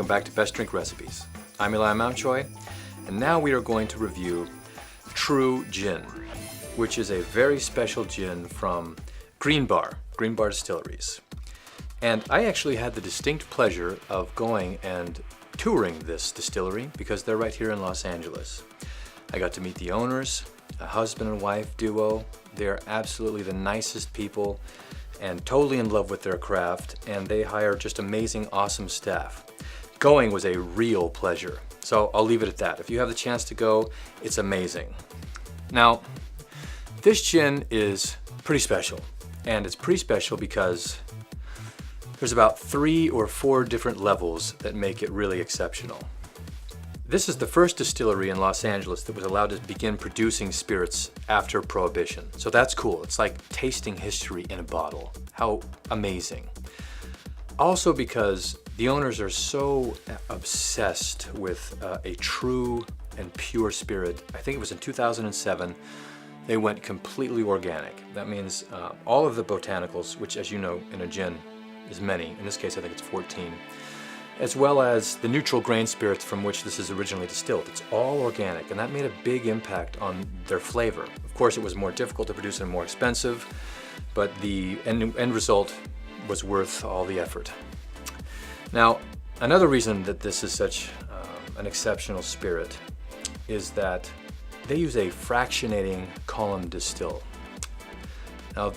welcome back to Best Drink Recipes. I'm Eli Mountjoy, and now we are going to review Tru Gin, which is a very special gin from GreenBar Distilleries. And I actually had the distinct pleasure of going and touring this distillery because they're right here in Los Angeles. I got to meet the owners, a husband and wife duo. They're absolutely the nicest people and totally in love with their craft, and they hire just amazing, awesome staff. Going was a real pleasure, so I'll leave it at that. If you have the chance to go, it's amazing. Now, this gin is pretty special, and it's pretty special because there's about 3 or 4 different levels that make it really exceptional. This is the first distillery in Los Angeles that was allowed to begin producing spirits after Prohibition. So that's cool. It's like tasting history in a bottle. How amazing. Also because the owners are so obsessed with a true and pure spirit. I think it was in 2007, they went completely organic. That means all of the botanicals, which as you know in a gin is many, in this case I think it's 14, as well as the neutral grain spirits from which this is originally distilled. It's all organic, and that made a big impact on their flavor. Of course, it was more difficult to produce and more expensive, but the end result was worth all the effort. Now, another reason that this is such an exceptional spirit is that they use a fractionating column distill. Now,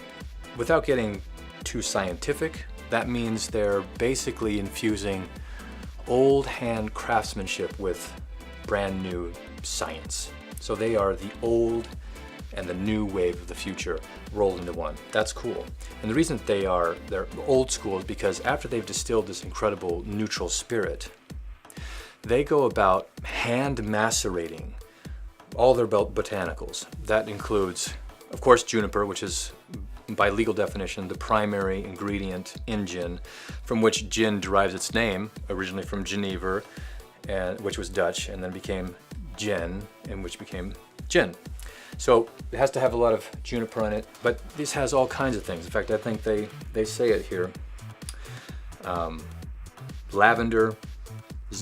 without getting too scientific, that means they're basically infusing old hand craftsmanship with brand new science. So they are the old and the new wave of the future rolled into one. That's cool. And the reason they're old school is because after they've distilled this incredible neutral spirit, they go about hand macerating all their botanicals. That includes, of course, juniper, which is by legal definition, the primary ingredient in gin, from which gin derives its name, originally from Genever, which was Dutch, and then became gin, and which became gin. So it has to have a lot of juniper in it, but this has all kinds of things. In fact, I think they say it here. Lavender,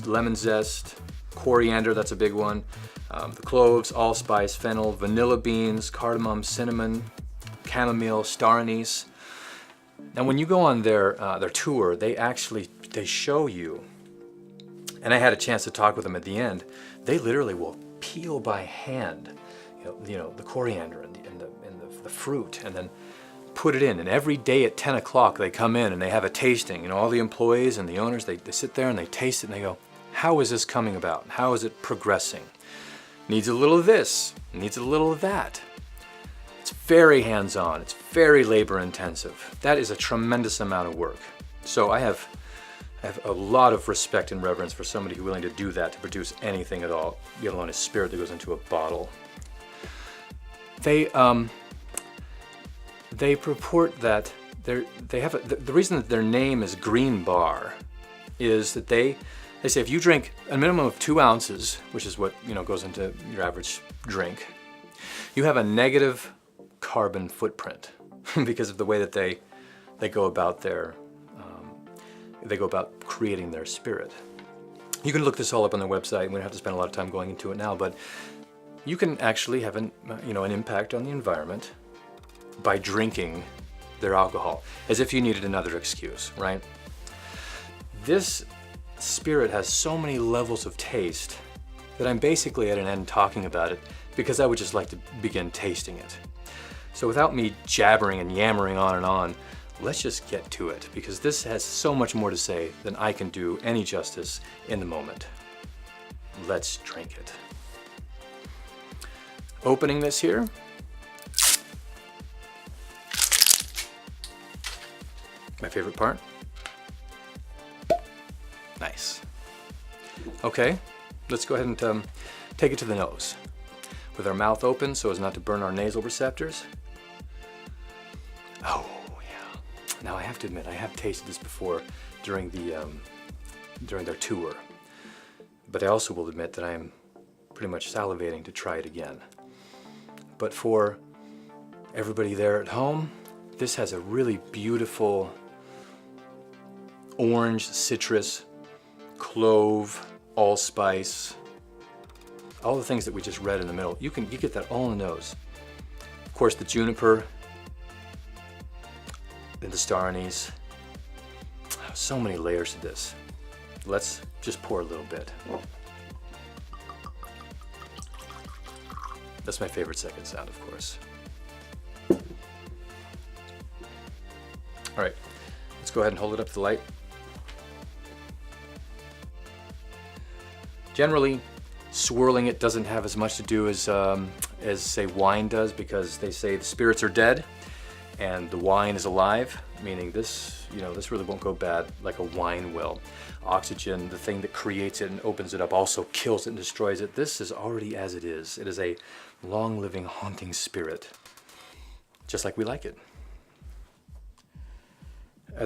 lemon zest, coriander, that's a big one, the cloves, allspice, fennel, vanilla beans, cardamom, cinnamon, chamomile, star anise. Now when you go on their tour, they show you, and I had a chance to talk with them at the end, they literally will peel by hand, you know the coriander and the fruit, and then put it in. And every day at 10 o'clock they come in and they have a tasting. All the employees and the owners, they sit there and they taste it and they go, how is this coming about? How is it progressing? Needs a little of this, needs a little of that. It's very hands-on, it's very labor-intensive. That is a tremendous amount of work. So I have a lot of respect and reverence for somebody who's willing to do that to produce anything at all, let alone a spirit that goes into a bottle. They purport that the reason that their name is GreenBar is that they say if you drink a minimum of 2 ounces, which is what goes into your average drink, you have a negative carbon footprint because of the way that they go about creating their spirit. You can look this all up on their website. We don't have to spend a lot of time going into it now, but you can actually have an impact on the environment by drinking their alcohol, as if you needed another excuse, right? This spirit has so many levels of taste that I'm basically at an end talking about it because I would just like to begin tasting it. So without me jabbering and yammering on and on, let's just get to it, because this has so much more to say than I can do any justice in the moment. Let's drink it. Opening this here. My favorite part. Nice. Okay, let's go ahead and take it to the nose. With our mouth open so as not to burn our nasal receptors. Oh yeah. Now I have to admit, I have tasted this before during their tour. But I also will admit that I am pretty much salivating to try it again. But for everybody there at home, this has a really beautiful orange, citrus, clove, allspice, all the things that we just read in the middle. You get that all in the nose. Of course, the juniper and the star anise. So many layers to this. Let's just pour a little bit. That's my favorite second sound, of course. All right, let's go ahead and hold it up to the light. Generally, swirling it doesn't have as much to do as say wine does, because they say the spirits are dead and the wine is alive, meaning this, this really won't go bad like a wine will. Oxygen, the thing that creates it and opens it up, also kills it and destroys it. This is already as it is. It is a long-living, haunting spirit, just like we like it.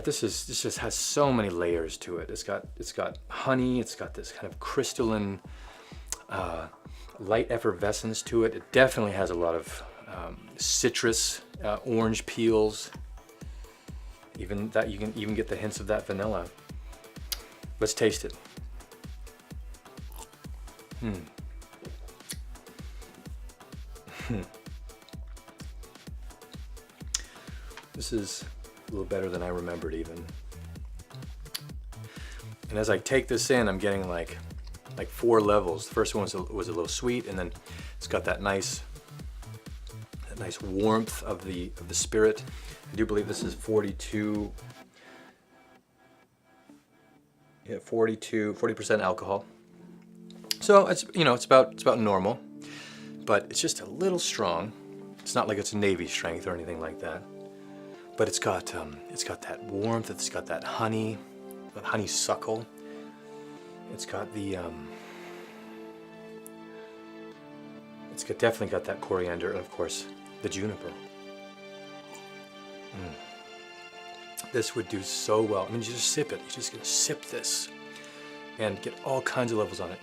This just has so many layers to it. It's got honey. It's got this kind of crystalline, light effervescence to it. It definitely has a lot of citrus, orange peels. Even that, you can even get the hints of that vanilla. Let's taste it. This is a little better than I remembered even. And as I take this in, I'm getting like 4 levels. The first one was a little sweet, and then it's got that nice warmth of the spirit. I do believe this is 40% alcohol. So it's it's about normal, but it's just a little strong. It's not like it's Navy strength or anything like that. But it's got that warmth. It's got that honeysuckle. It's got the definitely got that coriander, and of course the juniper. This would do so well. I mean, you just sip it. You're just gonna sip this and get all kinds of levels on it.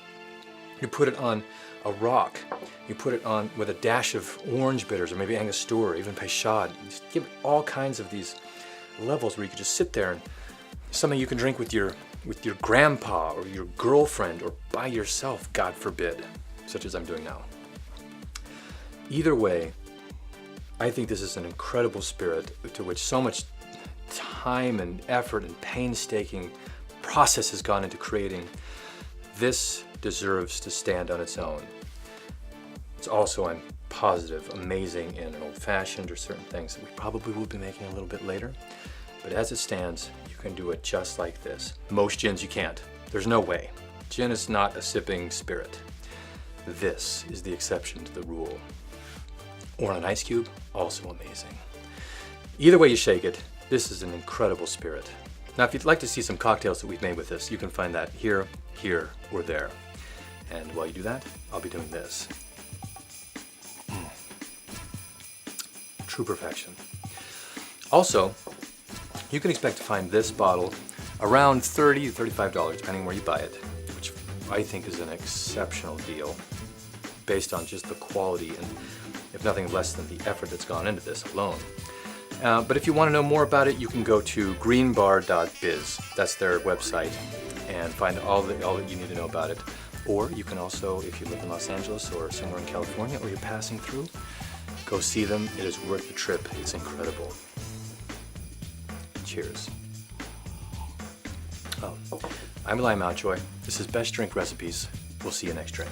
You put it on a rock. You put it on with a dash of orange bitters, or maybe Angostura, or even Peychaud. You just give it all kinds of these levels where you could just sit there, and something you can drink with your grandpa or your girlfriend, or by yourself, God forbid, such as I'm doing now. Either way, I think this is an incredible spirit to which so much time and effort and painstaking process has gone into creating. This deserves to stand on its own. It's also, I'm positive, amazing in an old-fashioned or certain things that we probably will be making a little bit later. But as it stands, you can do it just like this. Most gins you can't. There's no way. Gin is not a sipping spirit. This is the exception to the rule. Or on an ice cube, also amazing. Either way you shake it, this is an incredible spirit. Now, if you'd like to see some cocktails that we've made with this, you can find that here, or there. And while you do that, I'll be doing this. True perfection. Also, you can expect to find this bottle around $30 to $35, depending where you buy it, which I think is an exceptional deal based on just the quality and, if nothing less than the effort that's gone into this alone. But if you want to know more about it, you can go to greenbar.biz. That's their website, and find all that you need to know about it. Or you can also, if you live in Los Angeles or somewhere in California, or you're passing through, go see them. It is worth the trip. It's incredible. Cheers. I'm Eli Mountjoy. This is Best Drink Recipes. We'll see you next drink.